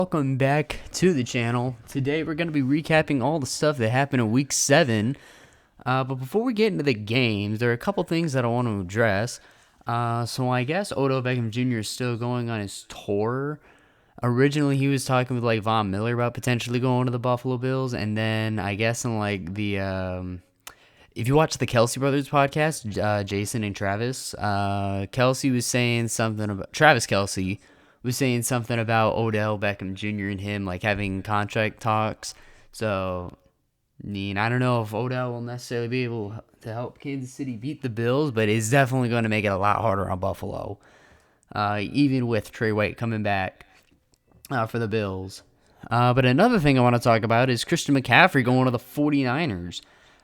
Welcome back to the channel. Today we're going to be recapping all the stuff that happened in Week 7. But before we get into the games, there are a couple things that I want to address. So I guess Odell Beckham Jr. is still going on his tour. Originally, he was talking with Von Miller about potentially going to the Buffalo Bills, and then I guess in if you watch the Kelsey Brothers podcast, Jason and Travis, Kelsey was saying something about Travis Kelsey was saying something about Odell Beckham Jr. and him having contract talks. So, I don't know if Odell will necessarily be able to help Kansas City beat the Bills, but it's definitely going to make it a lot harder on Buffalo, even with Trey White coming back for the Bills. But another thing I want to talk about is Christian McCaffrey going to the 49ers.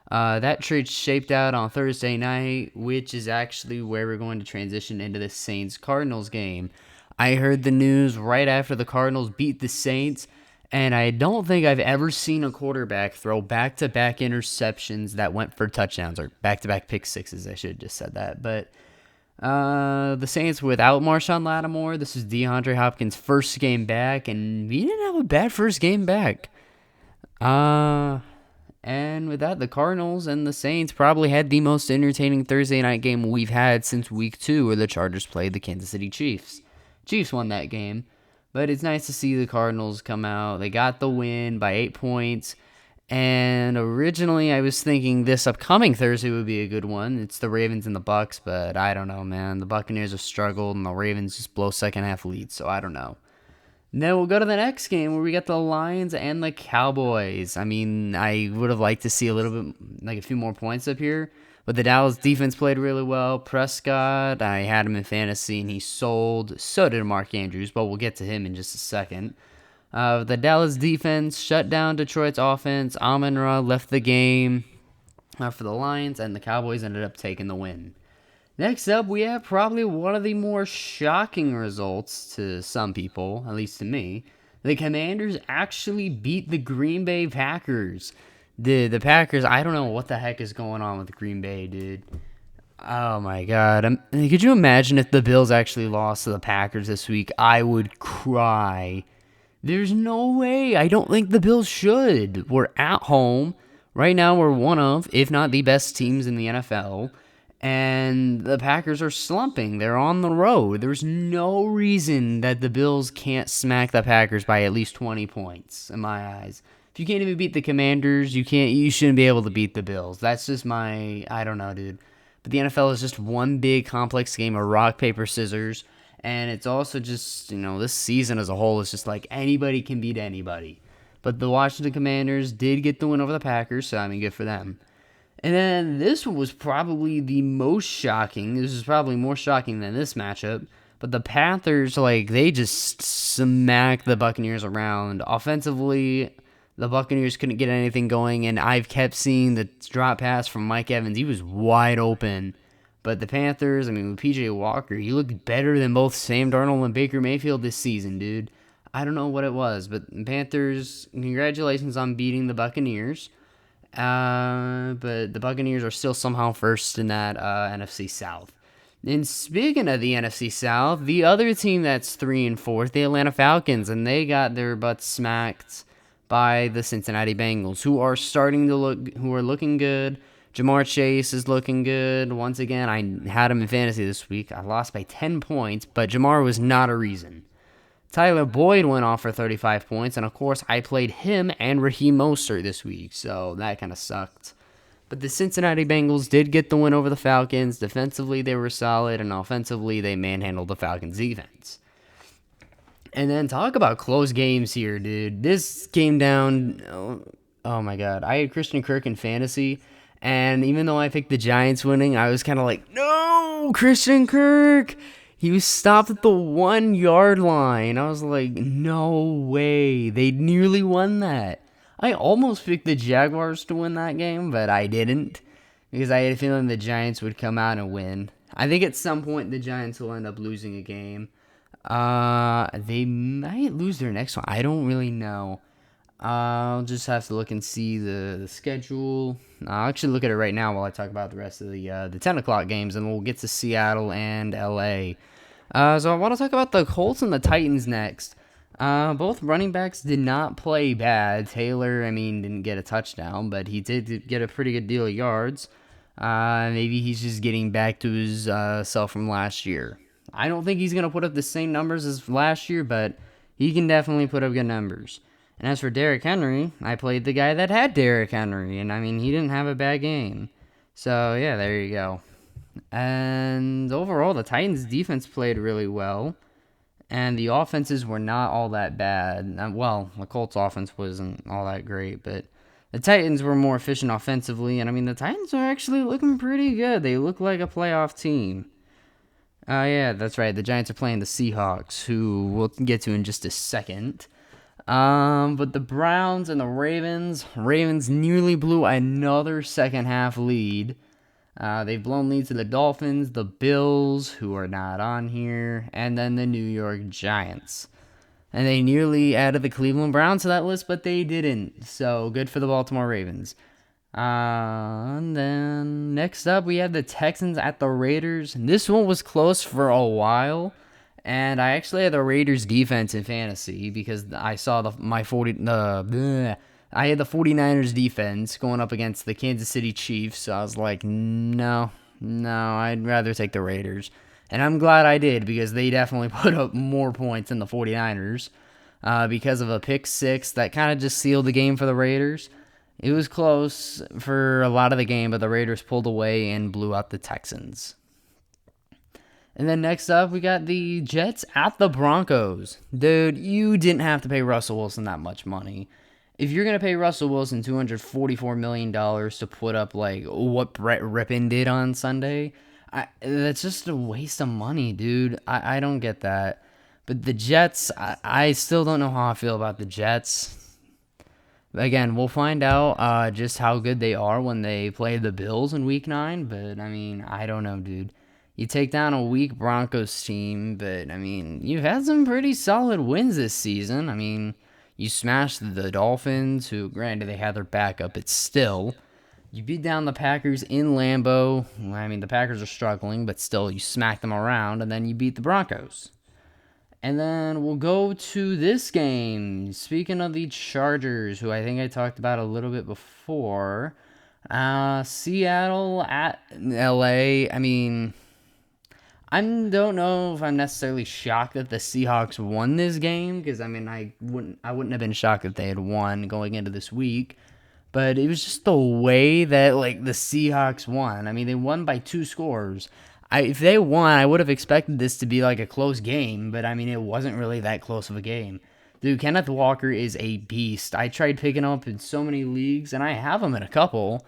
That trade shaped out on Thursday night, which is actually where we're going to transition into the Saints-Cardinals game. I heard the news right after the Cardinals beat the Saints, and I don't think I've ever seen a quarterback throw back-to-back interceptions that went for touchdowns, or back-to-back pick sixes, I should have just said that. But the Saints without Marshawn Lattimore, this is DeAndre Hopkins' first game back, and he didn't have a bad first game back. And with that, the Cardinals and the Saints probably had the most entertaining Thursday night game we've had since Week 2, where the Chargers played the Kansas City Chiefs. Chiefs won that game, but it's nice to see the Cardinals come out. They got the win by 8 points, and originally I was thinking this upcoming Thursday would be a good one. It's the Ravens and the Bucks, but I don't know, man. The Buccaneers have struggled, and the Ravens just blow second-half leads, so I don't know. Then we'll go to the next game where we got the Lions and the Cowboys. I would have liked to see a little bit, a few more points up here. But the Dallas defense played really well. Prescott, I had him in fantasy, and he sold. So did Mark Andrews, but we'll get to him in just a second. The Dallas defense shut down Detroit's offense. Amon-Ra left the game for the Lions, and the Cowboys ended up taking the win. Next up, we have probably one of the more shocking results to some people, at least to me. The Commanders actually beat the Green Bay Packers. The Packers, I don't know what the heck is going on with Green Bay, dude. Oh my god. Could you imagine if the Bills actually lost to the Packers this week? I would cry. There's no way. I don't think the Bills should. We're at home. Right now, we're one of, if not the best teams in the NFL. And the Packers are slumping. They're on the road. There's no reason that the Bills can't smack the Packers by at least 20 points, in my eyes. If you can't even beat the Commanders, you shouldn't be able to beat the Bills. That's just I don't know, dude. But the NFL is just one big complex game of rock, paper, scissors. And it's also just, this season as a whole is just anybody can beat anybody. But the Washington Commanders did get the win over the Packers, so good for them. And then this was probably the most shocking. This is probably more shocking than this matchup. But the Panthers, they just smacked the Buccaneers around. Offensively, the Buccaneers couldn't get anything going, and I've kept seeing the drop pass from Mike Evans. He was wide open. But the Panthers, with P.J. Walker, he looked better than both Sam Darnold and Baker Mayfield this season, dude. I don't know what it was, but the Panthers, congratulations on beating the Buccaneers. But the Buccaneers are still somehow first in that NFC South. And speaking of the NFC South, the other team that's 3 and 4th, the Atlanta Falcons, and they got their butts smacked by the Cincinnati Bengals, who are looking good. Jamar Chase is looking good. Once again, I had him in fantasy this week. I lost by 10 points, but Jamar was not a reason. Tyler Boyd went off for 35 points, and of course, I played him and Raheem Mostert this week, so that kind of sucked. But the Cincinnati Bengals did get the win over the Falcons. Defensively, they were solid, and offensively, they manhandled the Falcons' defense. And then talk about close games here, dude. This came down, oh my god. I had Christian Kirk in fantasy, and even though I picked the Giants winning, I was kind of like, no, Christian Kirk! He was stopped at the 1 yard line. I was like, no way. They nearly won that. I almost picked the Jaguars to win that game, but I didn't. Because I had a feeling the Giants would come out and win. I think at some point the Giants will end up losing a game. They might lose their next one. I don't really know. I'll just have to look and see the schedule. I'll actually look at it right now while I talk about the rest of the 10 o'clock games, and we'll get to Seattle and LA. So I want to talk about the Colts and the Titans next. Both running backs did not play bad. Taylor, I mean, didn't get a touchdown, but he did get a pretty good deal of yards. Maybe he's just getting back to his self from last year. I don't think he's going to put up the same numbers as last year, but he can definitely put up good numbers. And as for Derrick Henry, I played the guy that had Derrick Henry, and I mean, he didn't have a bad game. So, yeah, there you go. And overall, the Titans' defense played really well, and the offenses were not all that bad. Well, the Colts' offense wasn't all that great, but the Titans were more efficient offensively, and I mean, the Titans are actually looking pretty good. They look like a playoff team. Yeah, that's right. The Giants are playing the Seahawks, who we'll get to in just a second. But the Browns and the Ravens nearly blew another second half lead. They've blown leads to the Dolphins, the Bills, who are not on here, and then the New York Giants. And they nearly added the Cleveland Browns to that list, but they didn't. So good for the Baltimore Ravens. And then next up, we have the Texans at the Raiders. This one was close for a while. And I actually had the Raiders defense in fantasy because I saw I had the 49ers defense going up against the Kansas City Chiefs. So I was like, no, I'd rather take the Raiders. And I'm glad I did because they definitely put up more points than the 49ers because of a pick six that kind of just sealed the game for the Raiders. It was close for a lot of the game, but the Raiders pulled away and blew out the Texans. And then next up, we got the Jets at the Broncos. Dude, you didn't have to pay Russell Wilson that much money. If you're going to pay Russell Wilson $244 million to put up like what Brett Rippon did on Sunday, that's just a waste of money, dude. I don't get that. But the Jets, I still don't know how I feel about the Jets. Again, we'll find out just how good they are when they play the Bills in Week 9. But, I mean, I don't know, dude. You take down a weak Broncos team, but, I mean, you've had some pretty solid wins this season. I mean, you smashed the Dolphins, who, granted, they had their backup, but still. You beat down the Packers in Lambeau. I mean, the Packers are struggling, but still, you smacked them around, and then you beat the Broncos. And then we'll go to this game. Speaking of the Chargers, who I think I talked about a little bit before. Seattle at LA. I mean, I don't know if I'm necessarily shocked that the Seahawks won this game. Because, I mean, I wouldn't have been shocked if they had won going into this week. But it was just the way that, like, the Seahawks won. I mean, they won by 2 scores. If they won, I would have expected this to be like a close game, but I mean, it wasn't really that close of a game. Dude, Kenneth Walker is a beast. I tried picking him up in so many leagues, and I have him in a couple,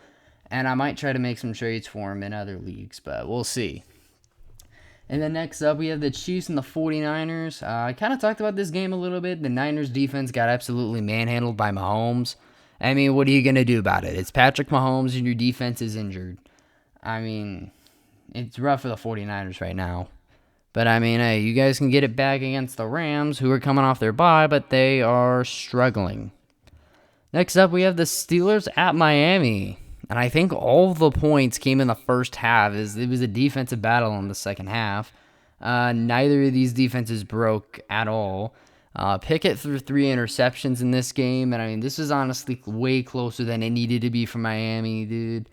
and I might try to make some trades for him in other leagues, but we'll see. And then next up, we have the Chiefs and the 49ers. I kind of talked about this game a little bit. The Niners defense got absolutely manhandled by Mahomes. I mean, what are you going to do about it? It's Patrick Mahomes, and your defense is injured. I mean, it's rough for the 49ers right now. But, I mean, hey, you guys can get it back against the Rams, who are coming off their bye, but they are struggling. Next up, we have the Steelers at Miami. And I think all the points came in the first half. It was a defensive battle in the second half. Neither of these defenses broke at all. Pickett threw 3 interceptions in this game. And, I mean, this was honestly way closer than it needed to be for Miami, dude,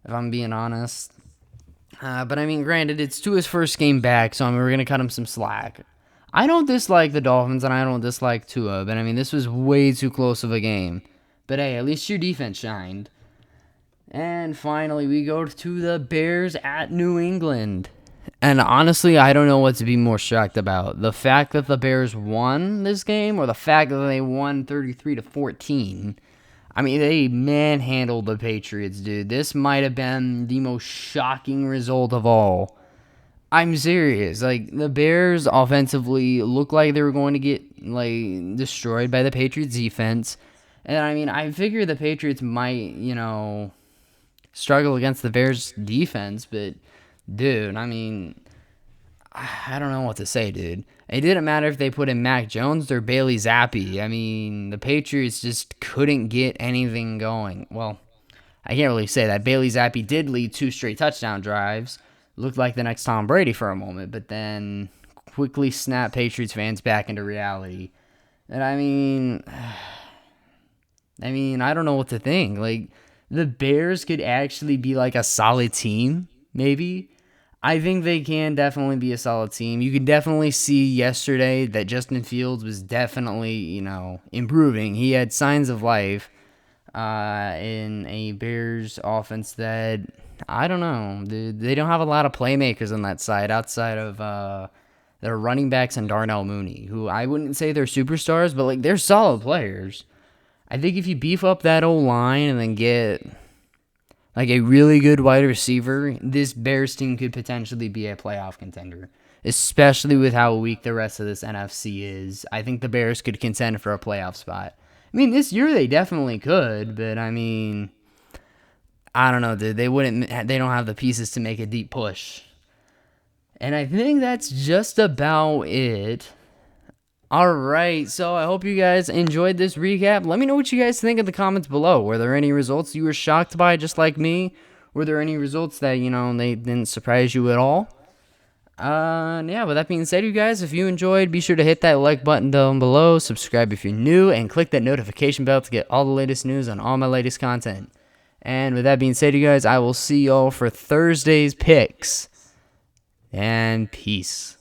if I'm being honest. But I mean, granted, it's to his first game back, so I mean, we're going to cut him some slack. I don't dislike the Dolphins, and I don't dislike Tua, but I mean, this was way too close of a game. But hey, at least your defense shined. And finally, we go to the Bears at New England. And honestly, I don't know what to be more shocked about. The fact that the Bears won this game, or the fact that they won 33-14. I mean, they manhandled the Patriots, dude. This might have been the most shocking result of all. I'm serious. Like, the Bears offensively looked like they were going to get, like, destroyed by the Patriots defense. And, I mean, I figure the Patriots might, struggle against the Bears defense. But, dude, I mean, I don't know what to say, dude. It didn't matter if they put in Mac Jones or Bailey Zappi. I mean, the Patriots just couldn't get anything going. Well, I can't really say that. Bailey Zappi did lead 2 straight touchdown drives. Looked like the next Tom Brady for a moment, but then quickly snapped Patriots fans back into reality. And I don't know what to think. Like, the Bears could actually be like a solid team, maybe. I think they can definitely be a solid team. You can definitely see yesterday that Justin Fields was definitely, improving. He had signs of life in a Bears offense that, I don't know. They don't have a lot of playmakers on that side outside of their running backs and Darnell Mooney, who I wouldn't say they're superstars, but like they're solid players. I think if you beef up that old line and then get like a really good wide receiver, this Bears team could potentially be a playoff contender, especially with how weak the rest of this NFC is. I think the Bears could contend for a playoff spot. I mean, this year they definitely could, but I mean, I don't know, dude. They don't have the pieces to make a deep push. And I think that's just about it. All right, so I hope you guys enjoyed this recap. Let me know what you guys think in the comments below. Were there any results you were shocked by, just like me? Were there any results that, they didn't surprise you at all? Yeah, with that being said, you guys, if you enjoyed, be sure to hit that like button down below, subscribe if you're new, and click that notification bell to get all the latest news on all my latest content. And with that being said, you guys, I will see y'all for Thursday's picks. And peace.